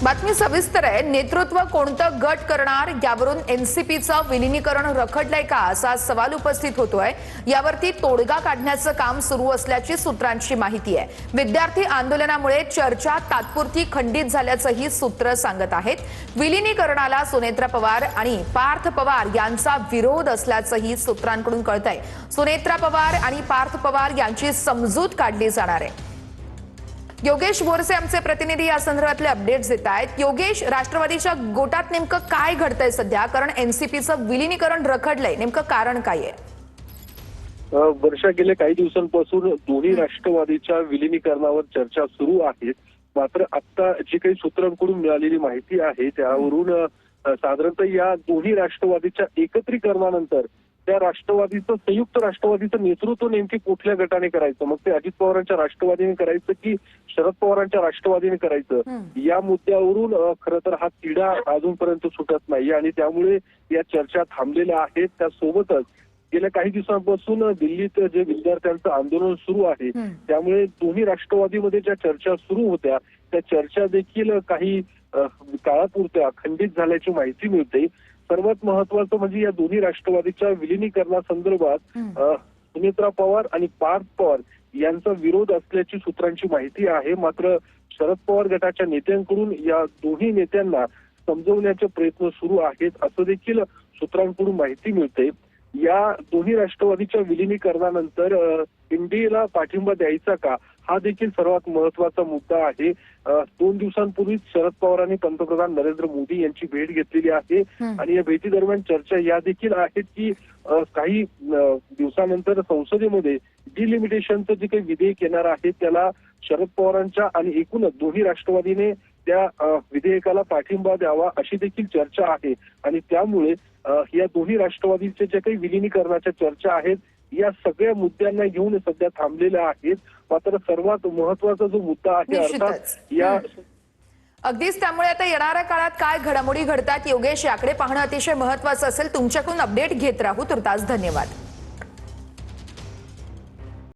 बातमी सविस्तर आहे। नेतृत्व कोणतं गट करणार यावरून एनसीपीचं विलीनीकरण रखडलंय का असा सवाल उपस्थित होतोय। यावरती तोडगा काढण्याचं काम सुरू असल्याची सूत्रांची माहिती आहे। विद्यार्थी आंदोलनामुळे चर्चा तात्पुरती खंडित झाल्याचंही सूत्र सांगत आहेत। विलीनीकरणाला सुनेत्रा पवार आणि पार्थ पवार यांचा विरोध असल्याचंही सूत्रांकडून कळतंय। सुनेत्रा पवार आणि पार्थ पवार यांची समजूत काढली जाणार आहे। योगेश बोरसे आमचे प्रतिनिधी या संदर्भातले अपडेट्स देत आहेत। योगेश, राष्ट्रवादीच्या गोटात नेमकं काय घडतंय सध्या? कारण एनसीपीचं विलीनीकरण रखडलंय, नेमकं कारण काय आहे? वर्षा गेल्या काही दिवसांपासून दोन्ही राष्ट्रवादीच्या विलीनीकरणावर चर्चा सुरू आहे। मात्र आता जी काही सूत्रांकडून मिळालेली माहिती आहे त्यावरून साधारणतः या दोन्ही राष्ट्रवादीच्या एकत्रीकरणानंतर त्या राष्ट्रवादीचं संयुक्त राष्ट्रवादीचं नेतृत्व नेमके कुठल्या गटाने करायचं, मग ते अजित पवारांच्या राष्ट्रवादीने करायचं की शरद पवारांच्या राष्ट्रवादीने करायचं, या मुद्द्यावरून खरं तर हा तिढा अजूनपर्यंत सुटत नाही आणि त्यामुळे या चर्चा थांबलेल्या आहेत। त्यासोबतच गेल्या काही दिवसांपासून दिल्लीत जे विद्यार्थ्यांचं आंदोलन सुरू आहे त्यामुळे दोन्ही राष्ट्रवादीमध्ये ज्या चर्चा सुरू होत्या त्या चर्चा देखील काही काळापुरत्या खंडित झाल्याची माहिती मिळते। सर्वात महत्वाचं म्हणजे या दोन्ही राष्ट्रवादीच्या विलीनीकरणासंदर्भात सुनेत्रा पवार आणि पार्थ पवार यांचा विरोध असल्याची सूत्रांची माहिती आहे। मात्र शरद पवार गटाच्या नेत्यांकडून या दोन्ही नेत्यांना समजवण्याचे प्रयत्न सुरू आहेत असं देखील सूत्रांकडून माहिती मिळते। या दोन्ही राष्ट्रवादीच्या विलीनीकरणानंतर एनडीएला पाठिंबा द्यायचा का हा देखील सर्वात महत्वाचा मुद्दा आहे। 2 दिवसांपूर्वीच शरद पवारांनी पंतप्रधान नरेंद्र मोदी यांची भेट घेतलेली आहे आणि या भेटीदरम्यान चर्चा या देखील आहेत की काही दिवसानंतर संसदेमध्ये डिलिमिटेशनचं जे काही विधेयक येणार आहे त्याला शरद पवारांच्या आणि एकूणच दोन्ही राष्ट्रवादीने त्या विधेयकाला पाठिंबा द्यावा अशी देखील चर्चा आहे आणि त्यामुळे या दोन्ही राष्ट्रवादीचे जे काही विलीनीकरणाच्या चर्चा आहेत या सगळ्या मुद्द्यांना घेऊन सध्या थांबलेल्या आहेत। मात्र सर्वात महत्वाचा जो मुद्दा आहे अर्थात या अगदीच त्यामुळे आता येणाऱ्या काळात काय घडामोडी घडतात योगेश याकडे पाहणं अतिशय महत्वाचं असेल। तुमच्याकडून अपडेट घेत राहू। तुर्तास धन्यवाद।